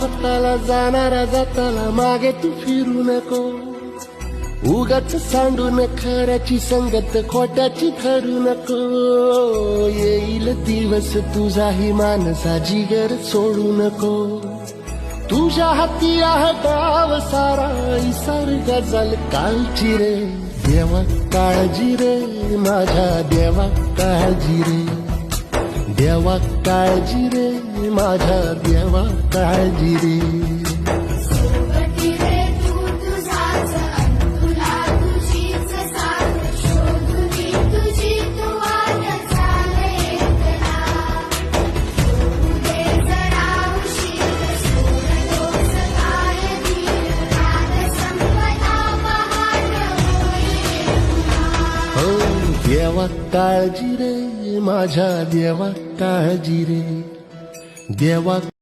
हाताला जाणारा जाताला मागे तू फिरू नको. उगाच सांडून खऱ्याची संगत खोट्याची ठरू नको. येईल दिवस तुझाही मानसा जिगर सोडू नको. तुझ्या हाती आहे गाव सारा इसार गजल कालची रे. देवा काळजी रे माझ्या देवा काळजी रे. देवा काळजी रे माझ्या देवा काळजी रे. सोबती रे तू तुझाच तुला तुझीच साथ शोधुनी तुझी तू वाट चाले एकला. उदे जरा उशीर सोड दोष काय धीर रात संपला पहाट होईल पुन्हा. हो देवा काळजी रे माझ्या देवा काळजी रे. देवा